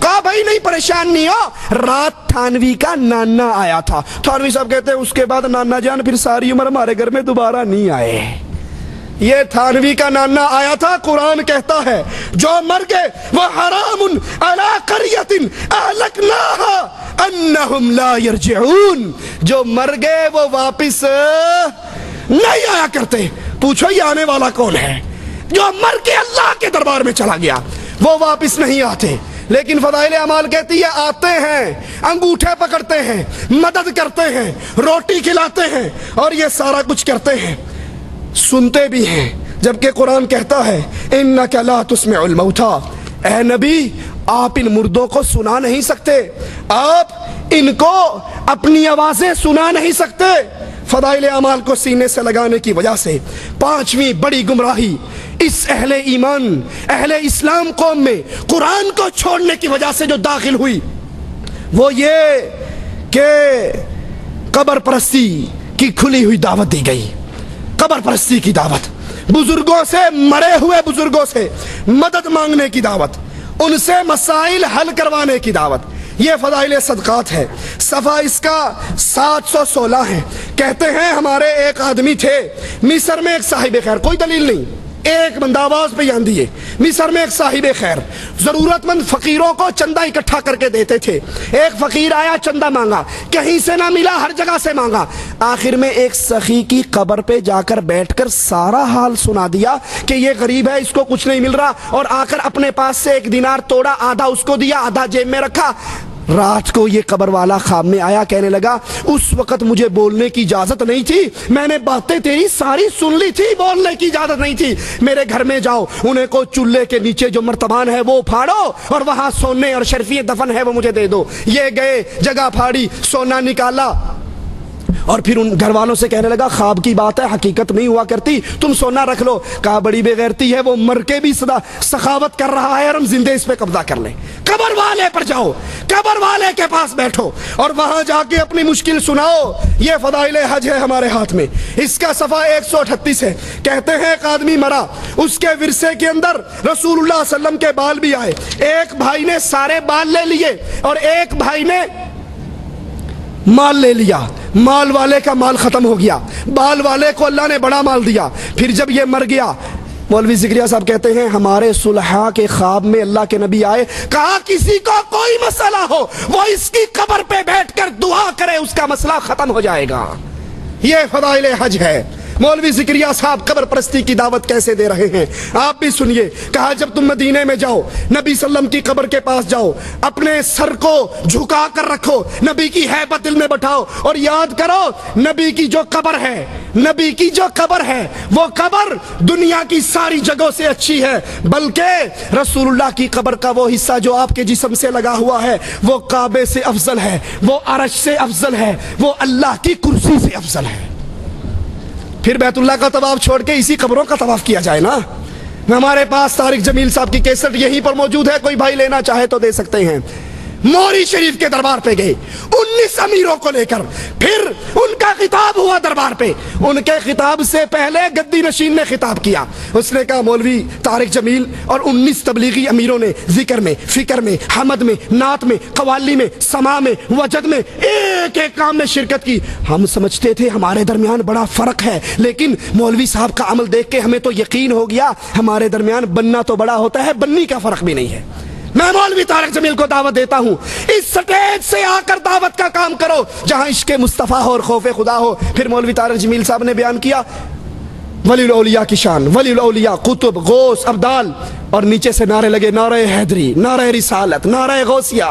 کہا بھائی نہیں پریشان نہیں ہو، رات تھانوی کا نانا آیا تھا۔ تھانوی صاحب کہتے ہیں اس کے بعد نانا جان پھر ساری عمر ہمارے گھر میں دوبارہ نہیں آئے۔ یہ تھانوی کا نانا آیا تھا۔ قرآن کہتا ہے جو مر گئے وہ حرام علی قریۃ اہلکناها انہم لا یرجعون، جو مر گئے وہ واپس نہیں آیا کرتے۔ پوچھو یہ آنے والا کون ہے؟ جو مر کے اللہ کے دربار میں چلا گیا وہ واپس نہیں آتے۔ لیکن فضائل اعمال کہتی ہے آتے ہیں، انگوٹھے پکڑتے ہیں، مدد کرتے ہیں، روٹی کھلاتے ہیں اور یہ سارا کچھ کرتے ہیں، سنتے بھی ہیں، جبکہ قرآن کہتا ہے انک لا تسمع الموتى، اے نبی آپ ان مردوں کو سنا نہیں سکتے، آپ ان کو اپنی آوازیں سنا نہیں سکتے۔ فضائل اعمال کو سینے سے لگانے کی وجہ سے پانچویں بڑی گمراہی اس اہل ایمان اہل اسلام قوم میں قرآن کو چھوڑنے کی وجہ سے جو داخل ہوئی وہ یہ کہ قبر پرستی کی کھلی ہوئی دعوت دی گئی۔ قبر پرستی کی دعوت، بزرگوں سے، مرے ہوئے بزرگوں سے مدد مانگنے کی دعوت، ان سے مسائل حل کروانے کی دعوت، یہ فضائل صدقات ہے۔ صفحہ اس کا 716 ہے۔ کہتے ہیں ہمارے ایک آدمی تھے مصر میں، ایک صاحب خیر، کوئی دلیل نہیں، ایک بندہ آواز پہ آندھی ہے، مصر میں ایک صاحب خیر ضرورت مند فقیروں کو چندہ اکٹھا کر کے دیتے تھے۔ ایک فقیر آیا، چندہ مانگا، کہیں سے نہ ملا، ہر جگہ سے مانگا، آخر میں ایک سخی کی قبر پہ جا کر بیٹھ کر سارا حال سنا دیا کہ یہ غریب ہے، اس کو کچھ نہیں مل رہا، اور آ کر اپنے پاس سے 1 دینار توڑا، آدھا اس کو دیا، آدھا جیب میں رکھا۔ رات کو یہ قبر والا خواب میں آیا، کہنے لگا اس وقت مجھے بولنے کی اجازت نہیں تھی، میں نے باتیں تیری ساری سن لی تھی، بولنے کی اجازت نہیں تھی، میرے گھر میں جاؤ، انہیں کو چولہے کے نیچے جو مرتبان ہے وہ پھاڑو اور وہاں سونے اور شرفی دفن ہے وہ مجھے دے دو۔ یہ گئے، جگہ پھاڑی، سونا نکالا، اور پھر ان گھر والوں سے کہنے لگا خواب کی بات ہے، حقیقت نہیں ہوا کرتی، تم سونا رکھ لو۔ کہا بڑی بے غیرتی ہے، وہ مر کے بھی سخاوت کر رہا ہے اور ہم زندے اس پہ قبضہ کر لیں۔ قبر والے پر جاؤ، قبر والے کے پاس بیٹھو اور وہاں جا کے اپنی مشکل سناؤ۔ یہ فضائل حج ہے ہمارے ہاتھ میں، اس کا صفحہ 138 ہے۔ کہتے ہیں ایک آدمی مرا، اس کے ورثے کے اندر رسول اللہ صلی اللہ علیہ وسلم کے بال بھی آئے، ایک بھائی نے سارے بال لے لیے اور ایک بھائی نے مال لے لیا، مال والے کا مال ختم ہو گیا، بال والے کو اللہ نے بڑا مال دیا۔ پھر جب یہ مر گیا، مولوی زکریا صاحب کہتے ہیں ہمارے صلحاء کے خواب میں اللہ کے نبی آئے، کہا کسی کو کوئی مسئلہ ہو وہ اس کی قبر پہ بیٹھ کر دعا کرے، اس کا مسئلہ ختم ہو جائے گا۔ یہ فضائل حج ہے۔ مولوی زکریا صاحب قبر پرستی کی دعوت کیسے دے رہے ہیں آپ بھی سنیے۔ کہا جب تم مدینے میں جاؤ، نبی صلی اللہ علیہ وسلم کی قبر کے پاس جاؤ، اپنے سر کو جھکا کر رکھو، نبی کی ہیبت دل میں بٹھاؤ اور یاد کرو نبی کی جو قبر ہے، نبی کی جو قبر ہے وہ قبر دنیا کی ساری جگہوں سے اچھی ہے، بلکہ رسول اللہ کی قبر کا وہ حصہ جو آپ کے جسم سے لگا ہوا ہے وہ کعبے سے افضل ہے، وہ عرش سے افضل ہے، وہ اللہ کی کرسی سے افضل ہے۔ پھر بیت اللہ کا طواف چھوڑ کے اسی قبروں کا طواف کیا جائے نا۔ ہمارے پاس طارق جمیل صاحب کی کیسٹ یہیں پر موجود ہے، کوئی بھائی لینا چاہے تو دے سکتے ہیں۔ موری شریف کے دربار پہ گئے 19 امیروں کو لے کر، پھر ان کا خطاب ہوا دربار پہ، ان کے خطاب سے پہلے گدی نشین نے خطاب کیا، اس نے کہا مولوی طارق جمیل اور 19 تبلیغی امیروں نے ذکر میں، فکر میں، حمد میں، نعت میں، قوالی میں، سما میں، وجد میں، ایک ایک کام میں شرکت کی۔ ہم سمجھتے تھے ہمارے درمیان بڑا فرق ہے، لیکن مولوی صاحب کا عمل دیکھ کے ہمیں تو یقین ہو گیا ہمارے درمیان بننا تو بڑا ہوتا ہے، بننی کا فرق بھی نہیں ہے۔ میں مولوی طارق جمیل کو دعوت دیتا ہوں، اس سٹیج سے آ کر دعوت کا کام کرو جہاں عشق مصطفیٰ ہو اور خوف خدا ہو۔ پھر مولوی طارق جمیل صاحب نے بیان کیا ولی الاولیاء کی شان، ولی الاولیاء، قطب، غوث، ابدال، اور نیچے سے نعرے لگے نعرہ حیدری، نعرہ رسالت، نعرہ غوثیہ،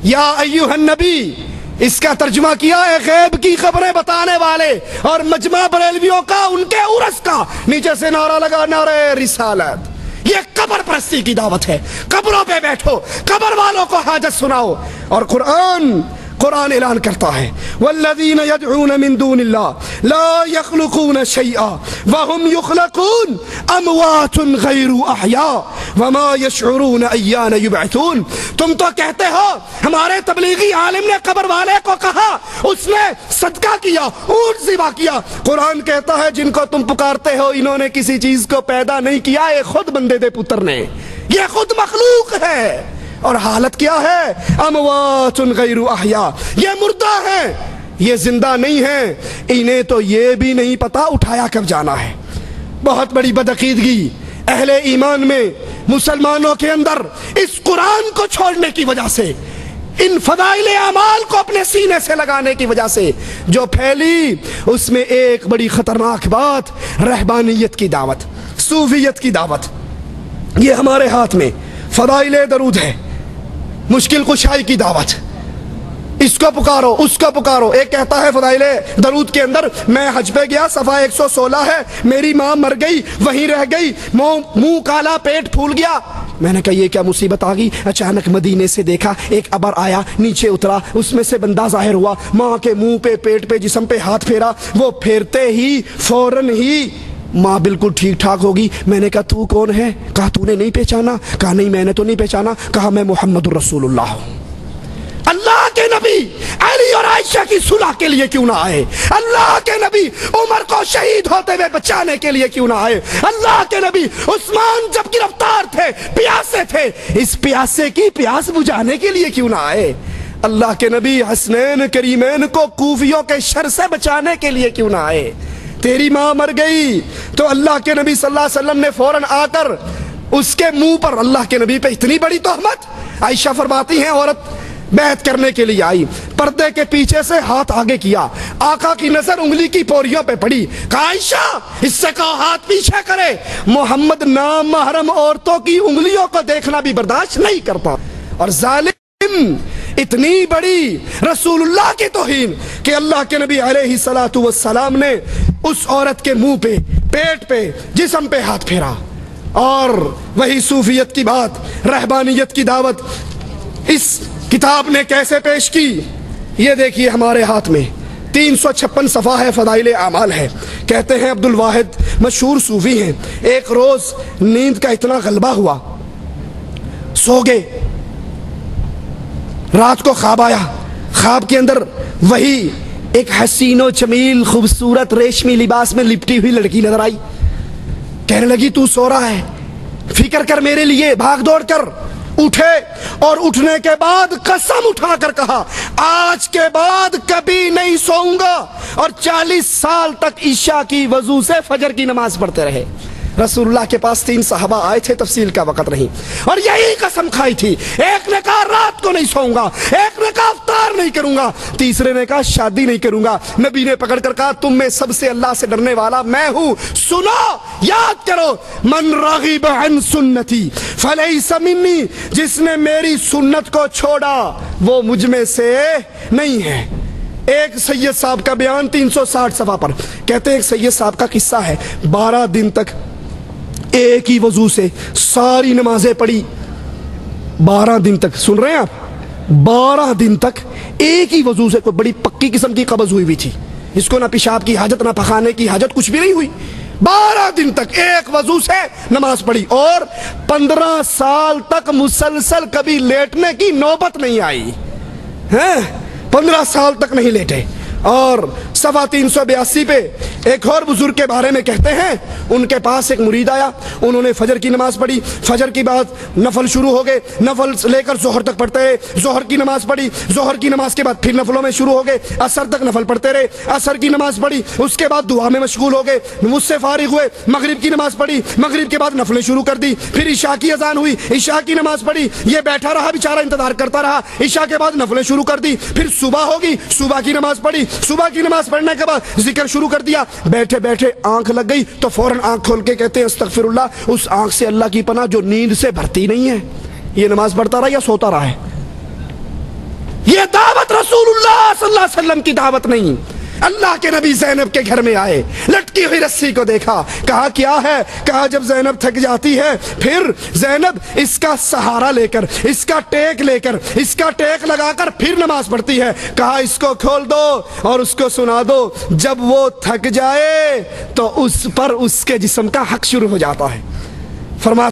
یا ایھا النبی۔ اس کا ترجمہ کیا ہے غیب کی خبریں بتانے والے اور مجمع بریلویوں کا، ان کے عرس کا، نیچے سے نعرہ لگا نعرہ رسالت۔ یہ قبر پرستی کی دعوت ہے، قبروں پہ بیٹھو، قبر والوں کو حاجت سناؤ۔ اور قرآن اعلان کرتا ہے والذین یدعون من دون اللہ لا یخلقون شیئا وهم یخلقون اموات غیر احیاء وما یشعرون ایان یبعثون۔ تم تو کہتے ہو ہمارے تبلیغی عالم نے قبر والے کو کہا، اس نے صدقہ کیا، اونٹ ذبح کیا۔ قرآن کہتا ہے جن کو تم پکارتے ہو انہوں نے کسی چیز کو پیدا نہیں کیا، یہ خود بندے دے پتر نے، یہ خود مخلوق ہے، اور حالت کیا ہے؟ اموات غیر احیاء، یہ مردہ ہیں، یہ زندہ نہیں ہیں، انہیں تو یہ بھی نہیں پتا اٹھایا کب جانا ہے۔ بہت بڑی بدعقیدگی اہل ایمان میں، مسلمانوں کے اندر اس قرآن کو چھوڑنے کی وجہ سے، ان فضائل اعمال کو اپنے سینے سے لگانے کی وجہ سے جو پھیلی، اس میں ایک بڑی خطرناک بات رہبانیت کی دعوت، صوفیت کی دعوت۔ یہ ہمارے ہاتھ میں فضائل درود ہے، مشکل کشائی کی دعوت، اس کو پکارو اس کو پکارو۔ ایک کہتا ہے فضائل درود کے اندر، میں حج پہ گیا، صفحہ 116 ہے، میری ماں مر گئی، وہیں رہ گئی، منہ کالا، پیٹ پھول گیا۔ میں نے کہا یہ کیا مصیبت آ گئی؟ اچانک مدینے سے دیکھا ایک ابر آیا، نیچے اترا، اس میں سے بندہ ظاہر ہوا، ماں کے منہ پہ، پیٹ پہ، جسم پہ ہاتھ پھیرا، وہ پھیرتے ہی فوراً ہی ماں بالکل ٹھیک ٹھاک ہوگی۔ میں نے کہا تو کون ہے؟ کہا تو نے نہیں پہچانا؟ کہا نہیں میں نے تو نہیں پہچانا۔ کہا میں محمد الرسول اللہ ہوں۔ اللہ کے نبی علی اور عائشہ کی صلح کے لیے کیوں نہ آئے؟ اللہ کے نبی عمر کو شہید ہوتے ہوئے بچانے کے لیے کیوں نہ آئے؟ اللہ کے نبی عثمان جب گرفتار تھے، پیاسے تھے، اس پیاسے کی پیاس بجھانے کے لیے کیوں نہ آئے؟ اللہ کے نبی حسنین کریمین کو کوفیوں کے شر سے بچانے کے لیے کیوں نہ آئے؟ تیری ماں مر گئی تو اللہ کے نبی صلی اللہ علیہ وسلم نے فوراً آ کر اس کے منہ پر، اللہ کے نبی پہ اتنی بڑی تہمت۔ عائشہ فرماتی ہیں عورت بیعت کرنے کے لیے آئی، پردے کے پیچھے سے ہاتھ آگے کیا، آقا کی نظر انگلی کی پوریوں پہ پڑی، کہا عائشہ اس سے کہو ہاتھ پیچھے کرے، محمد نام محرم عورتوں کی انگلیوں کو دیکھنا بھی برداشت نہیں کرتا۔ اور ظالم اتنی بڑی رسول اللہ کی توہین کہ اللہ کے نبی علیہ السلام نے اس عورت کے منہ پہ، پیٹ پہ، جسم پہ ہاتھ پھیرا۔ اور وہی صوفیت کی بات، رہبانیت کی دعوت اس کتاب نے کیسے پیش کی؟ یہ دیکھیے ہمارے ہاتھ میں 356 صفحہ ہے، فضائل اعمال ہے۔ کہتے ہیں عبد الواحد مشہور صوفی ہیں، ایک روز نیند کا اتنا غلبہ ہوا، سو گئے، رات کو خواب آیا، خواب کے اندر وہی ایک حسین و جمیل خوبصورت ریشمی لباس میں لپٹی ہوئی لڑکی نظر آئی۔ کہنے لگی تو سو رہا ہے، فکر کر میرے لیے، بھاگ دوڑ کر اٹھے، اور اٹھنے کے بعد قسم اٹھا کر کہا آج کے بعد کبھی نہیں سوؤں گا، اور 40 سال تک عشاء کی وضو سے فجر کی نماز پڑھتے رہے۔ رسول اللہ کے پاس 3 صحابہ آئے تھے، تفصیل کا وقت نہیں، اور یہی قسم کھائی تھی، ایک نے کہا رات کو نہیں سوؤں گا، ایک نے کہا افطار نہیں کروں گا، تیسرے نے کہا شادی نہیں کروں گا۔ نبی نے پکڑ کر کہا تم میں سب سے اللہ سے ڈرنے والا میں ہوں، سنو، یاد کرو، من رغب عن سنتی فلیس منی، جس نے میری سنت کو چھوڑا وہ مجھ میں سے نہیں ہے۔ ایک سید صاحب کا بیان 360 صفحہ پر، کہتے ہیں ایک سید صاحب کا قصہ ہے، 12 دن تک ایک ہی وضو سے ساری نمازیں پڑھی، 12 دن تک، سن رہے ہیں آپ، 12 دن تک ایک ہی وضو سے، کوئی بڑی پکی قسم کی قبض ہوئی تھی، اس کو نہ پیشاب کی حاجت نہ پخانے کی حاجت، کچھ بھی نہیں ہوئی، 12 دن تک ایک وضو سے نماز پڑھی، اور 15 سال تک مسلسل کبھی لیٹنے کی نوبت نہیں آئی، 15 سال تک نہیں لیٹے۔ اور صفحہ 382 پہ ایک اور بزرگ کے بارے میں کہتے ہیں، ان کے پاس ایک مرید آیا، انہوں نے فجر کی نماز پڑھی، فجر کی بعد نفل شروع ہو گئے، نفل لے کر ظہر تک پڑھتے رہے، ظہر کی نماز پڑھی، ظہر کی نماز کے بعد پھر نفلوں میں شروع ہو گئے، عصر تک نفل پڑھتے رہے، عصر کی نماز پڑھی، اس کے بعد دعا میں مشغول ہو گئے، مجھ سے فارغ ہوئے، مغرب کی نماز پڑھی، مغرب کے بعد نفلیں شروع کر دی، پھر عشاء کی اذان ہوئی، عشاء کی نماز پڑھی، یہ بیٹھا رہا بیچارہ انتظار کرتا رہا، عشاء کے بعد نفلیں شروع کر دی، پھر صبح ہوگی، صبح کی نماز پڑھی، صبح کی نماز پڑھنے کے بعد ذکر شروع کر دیا، بیٹھے بیٹھے آنکھ لگ گئی تو فوراً آنکھ کھول کے کہتے ہیں استغفر اللہ، اس آنکھ سے اللہ کی پناہ جو نیند سے بھرتی نہیں ہے۔ یہ نماز پڑھتا رہا یا سوتا رہا ہے؟ یہ دعوت رسول اللہ صلی اللہ علیہ وسلم کی دعوت نہیں۔ اللہ کے نبی زینب کے گھر میں آئے، لٹکی ہوئی رسی کو دیکھا، کہا کیا ہے؟ کہا جب زینب تھک جاتی ہے پھر زینب اس کا سہارا لے کر، اس کا ٹیک لے کر، اس کا ٹیک لگا کر پھر نماز پڑھتی ہے۔ کہا اس کو کھول دو اور اس کو سنا دو، جب وہ تھک جائے تو اس پر اس کے جسم کا حق شروع ہو جاتا ہے۔ فرمایا